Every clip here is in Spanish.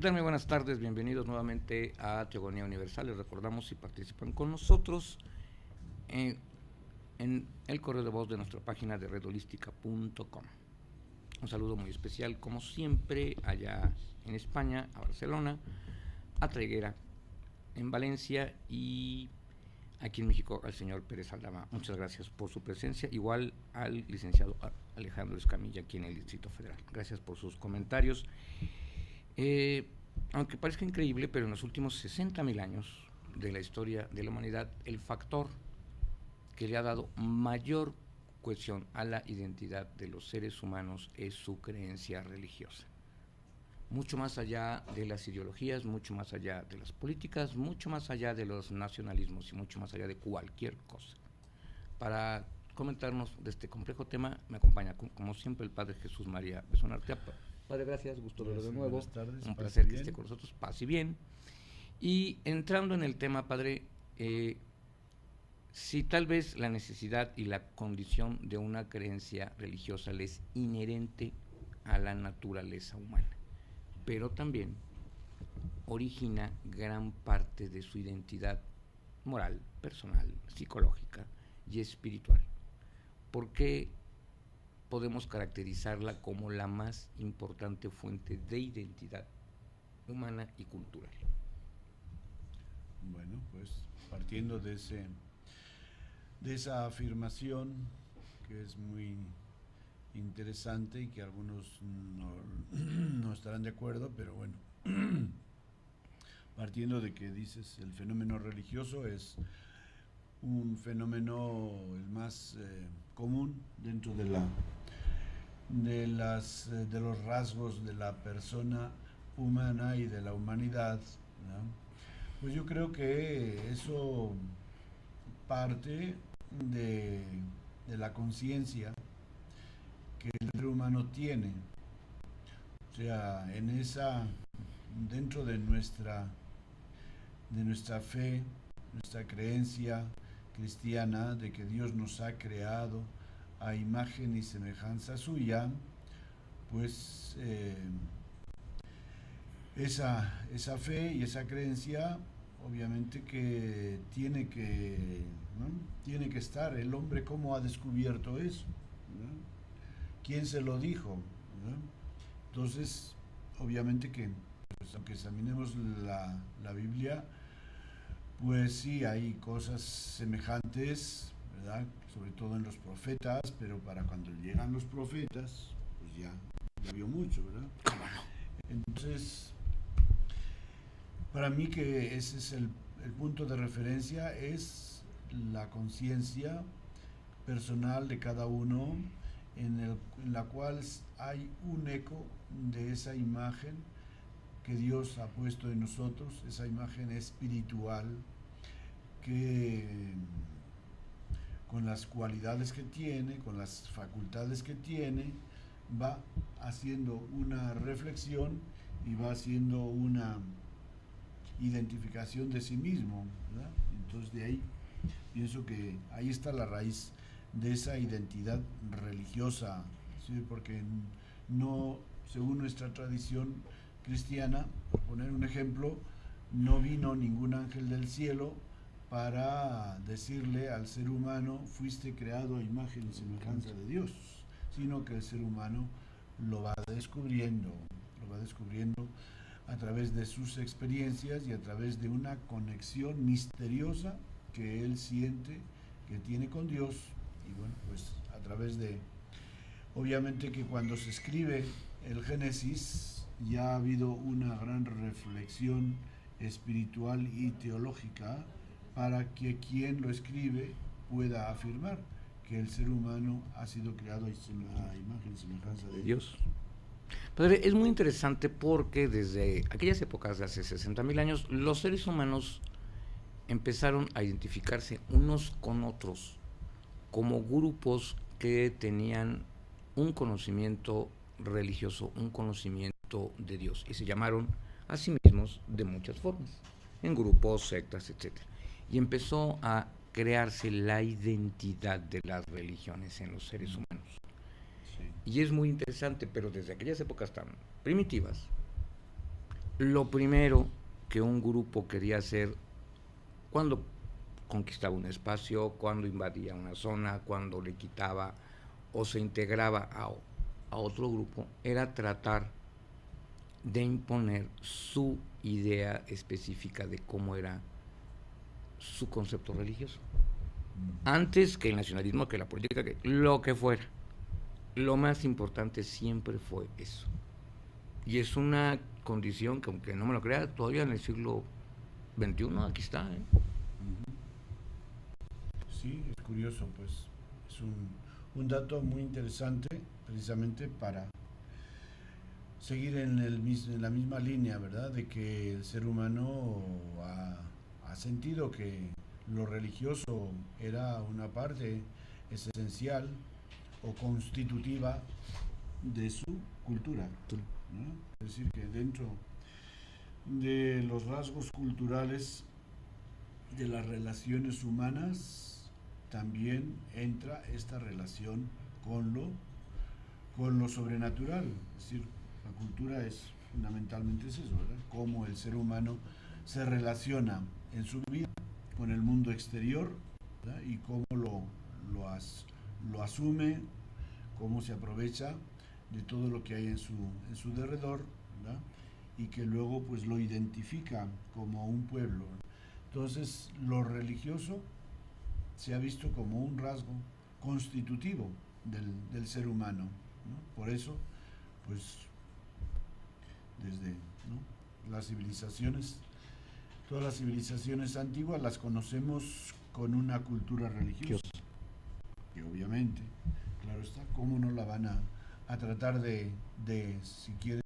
tal? Muy buenas tardes, bienvenidos nuevamente a Teogonía Universal. Les recordamos si participan con nosotros en el correo de voz de nuestra página de redholística.com. Un saludo muy especial, como siempre, allá en España, a Barcelona, a Traiguera, en Valencia, y aquí en México al señor Pérez Aldama. Muchas gracias por su presencia, igual al licenciado Alejandro Escamilla aquí en el Distrito Federal. Gracias por sus comentarios. Aunque parezca increíble, pero en los últimos 60,000 años de la historia de la humanidad, el factor que le ha dado mayor cohesión a la identidad de los seres humanos es su creencia religiosa. Mucho más allá de las ideologías, mucho más allá de las políticas, mucho más allá de los nacionalismos y mucho más allá de cualquier cosa. Para comentarnos de este complejo tema me acompaña, como siempre, el Padre Jesús María Besón Arteaga. Padre, gracias, gusto verlo de nuevo. Buenas tardes, un placer que esté con nosotros, paz y bien. Y entrando en el tema, Padre, si tal vez la necesidad y la condición de una creencia religiosa le es inherente a la naturaleza humana, pero también origina gran parte de su identidad moral, personal, psicológica y espiritual. ¿Por qué podemos caracterizarla como la más importante fuente de identidad humana y cultural? Bueno, pues partiendo de esa afirmación, que es muy interesante y que algunos no estarán de acuerdo, pero bueno, partiendo de que dices el fenómeno religioso es un fenómeno el más común dentro de los rasgos de la persona humana y de la humanidad, ¿no? Pues yo creo que eso parte de la conciencia que el ser humano tiene. O sea, dentro de nuestra fe, nuestra creencia cristiana de que Dios nos ha creado a imagen y semejanza suya, pues esa fe y esa creencia obviamente que tiene que, ¿no? Tiene que estar. El hombre, ¿cómo ha descubierto eso? ¿No? ¿Quién se lo dijo? ¿No? Entonces, obviamente que, pues, aunque examinemos la Biblia, pues sí, hay cosas semejantes, ¿verdad? Sobre todo en los profetas, pero para cuando llegan los profetas, pues ya vio mucho, ¿verdad? ¿Cómo no? Entonces, para mí que ese es el punto de referencia, es la conciencia personal de cada uno, en la cual hay un eco de esa imagen que Dios ha puesto en nosotros, esa imagen espiritual que con las cualidades que tiene, con las facultades que tiene, va haciendo una reflexión y va haciendo una identificación de sí mismo, ¿verdad? Entonces de ahí pienso que ahí está la raíz de esa identidad religiosa, ¿sí? Porque no, según nuestra tradición cristiana, por poner un ejemplo, no vino ningún ángel del cielo para decirle al ser humano, fuiste creado a imagen y semejanza de Dios, sino que el ser humano lo va descubriendo a través de sus experiencias y a través de una conexión misteriosa que él siente que tiene con Dios. Y bueno, pues a través de, obviamente que cuando se escribe el Génesis ya ha habido una gran reflexión espiritual y teológica para que quien lo escribe pueda afirmar que el ser humano ha sido creado a imagen y semejanza de Dios. Padre, es muy interesante porque desde aquellas épocas de hace 60,000 años, los seres humanos empezaron a identificarse unos con otros como grupos que tenían un conocimiento religioso, un conocimiento de Dios, y se llamaron a sí mismos de muchas formas, en grupos, sectas, etc. Y empezó a crearse la identidad de las religiones en los seres humanos. Sí. Y es muy interesante, pero desde aquellas épocas tan primitivas, lo primero que un grupo quería hacer cuando conquistaba un espacio, cuando invadía una zona, cuando le quitaba o se integraba a otro grupo, era tratar de imponer su idea específica de cómo era su concepto religioso. Antes que el nacionalismo, que la política, que lo que fuera. Lo más importante siempre fue eso. Y es una condición que, aunque no me lo crea, todavía en el siglo XXI aquí está. Sí, es curioso, pues es un dato muy interesante precisamente para seguir en la misma línea, ¿verdad? De que el ser humano ha sentido que lo religioso era una parte esencial o constitutiva de su cultura, ¿no? Es decir, que dentro de los rasgos culturales de las relaciones humanas también entra esta relación con lo sobrenatural. Es decir, la cultura es fundamentalmente eso, ¿verdad? Cómo el ser humano se relaciona en su vida con el mundo exterior, ¿verdad? Y cómo lo asume, cómo se aprovecha de todo lo que hay en su derredor, ¿verdad? Y que luego pues lo identifica como un pueblo. Entonces lo religioso se ha visto como un rasgo constitutivo del ser humano, ¿no? Por eso, pues desde, ¿no?, las civilizaciones, todas las civilizaciones antiguas las conocemos con una cultura religiosa. Y obviamente, claro está, ¿cómo no la van a tratar si quieres,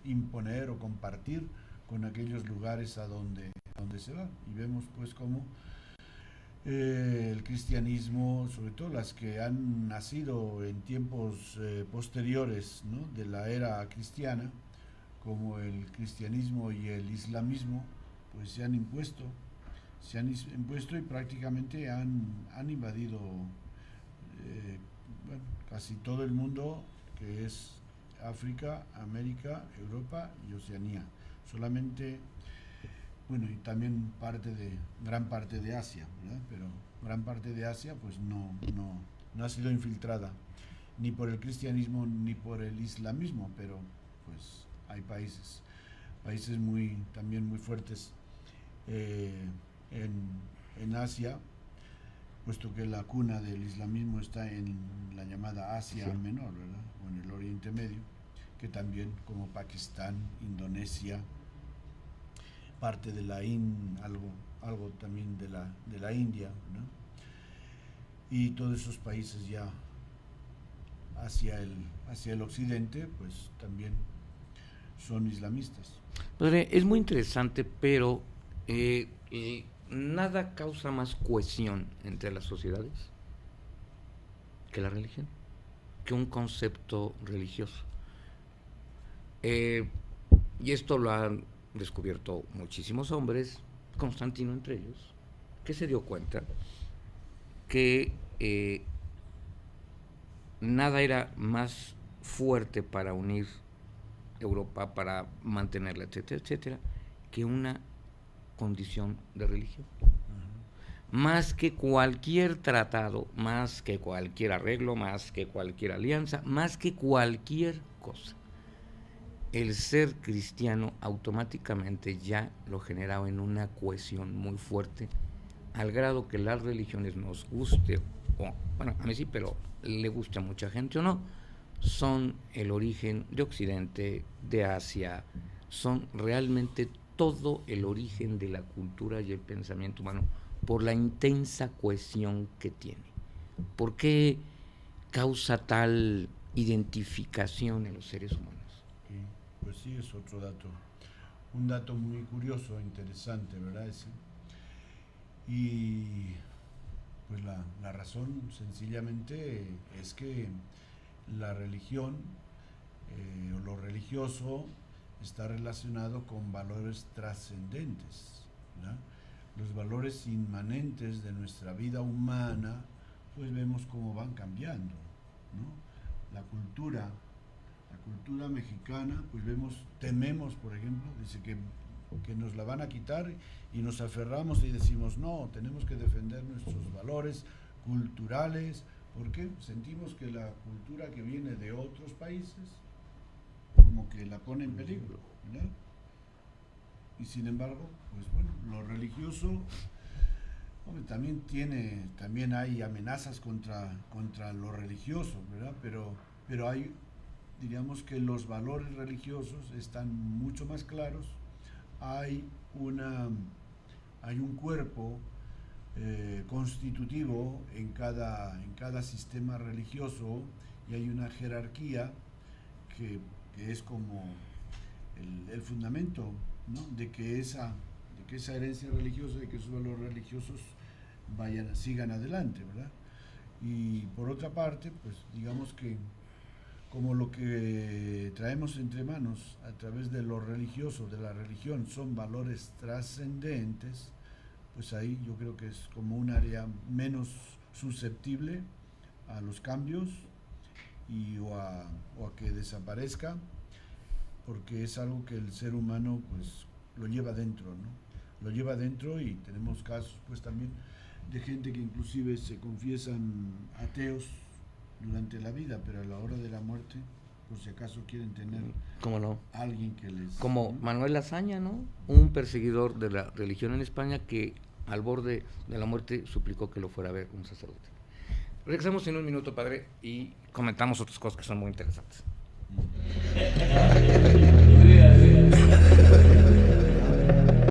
imponer o compartir con aquellos lugares a donde se va? Y vemos pues cómo el cristianismo, sobre todo las que han nacido en tiempos posteriores, ¿no?, de la era cristiana, como el cristianismo y el islamismo, pues se han impuesto y prácticamente han invadido bueno, casi todo el mundo, que es África, América, Europa y Oceanía. Solamente, bueno, y también gran parte de Asia, ¿verdad? Pero gran parte de Asia pues no ha sido infiltrada ni por el cristianismo ni por el islamismo, pero pues hay países también muy fuertes eh, en Asia, puesto que la cuna del islamismo está en la llamada Asia Menor, ¿verdad? O en el Oriente Medio, que también, como Pakistán, Indonesia, parte de algo también de la India, ¿no? Y todos esos países ya hacia el occidente, pues también son islamistas. Padre, es muy interesante, pero nada causa más cohesión entre las sociedades que la religión, que un concepto religioso. Y esto lo han descubierto muchísimos hombres, Constantino entre ellos, que se dio cuenta que nada era más fuerte para unir Europa, para mantenerla, etcétera, etcétera, que una condición de religión. Más que cualquier tratado, más que cualquier arreglo, más que cualquier alianza, más que cualquier cosa. El ser cristiano automáticamente ya lo generaba en una cohesión muy fuerte, al grado que las religiones nos guste, o bueno, a mí sí, pero le gusta a mucha gente o no, son el origen de Occidente, de Asia, son realmente todo el origen de la cultura y el pensamiento humano, por la intensa cohesión que tiene. ¿Por qué causa tal identificación en los seres humanos? Pues sí, es otro dato, un dato muy curioso, interesante, ¿verdad? Y pues la razón sencillamente es que la religión o lo religioso está relacionado con valores trascendentes, ¿verdad? Los valores inmanentes de nuestra vida humana, pues vemos cómo van cambiando, ¿no? La cultura La cultura mexicana, pues tememos, por ejemplo, dice que nos la van a quitar y nos aferramos y decimos, no, tenemos que defender nuestros valores culturales, porque sentimos que la cultura que viene de otros países como que la pone en peligro, ¿verdad? Y sin embargo, pues bueno, lo religioso, hombre, también hay amenazas contra lo religioso, ¿verdad? Pero hay, digamos que los valores religiosos están mucho más claros, hay un cuerpo constitutivo en cada sistema religioso, y hay una jerarquía que es como el fundamento, ¿no? de que esa herencia religiosa, de que esos valores religiosos sigan adelante, ¿verdad? Y por otra parte, pues digamos que como lo que traemos entre manos a través de lo religioso, de la religión, son valores trascendentes, pues ahí yo creo que es como un área menos susceptible a los cambios o a que desaparezca, porque es algo que el ser humano pues lo lleva dentro, ¿no? Lo lleva dentro, y tenemos casos pues también de gente que inclusive se confiesan ateos durante la vida, pero a la hora de la muerte, por si acaso quieren tener ¿cómo no? Alguien que les... Como Manuel Azaña, ¿no? Un perseguidor de la religión en España que al borde de la muerte suplicó que lo fuera a ver un sacerdote. Regresamos en un minuto, padre, y comentamos otras cosas que son muy interesantes.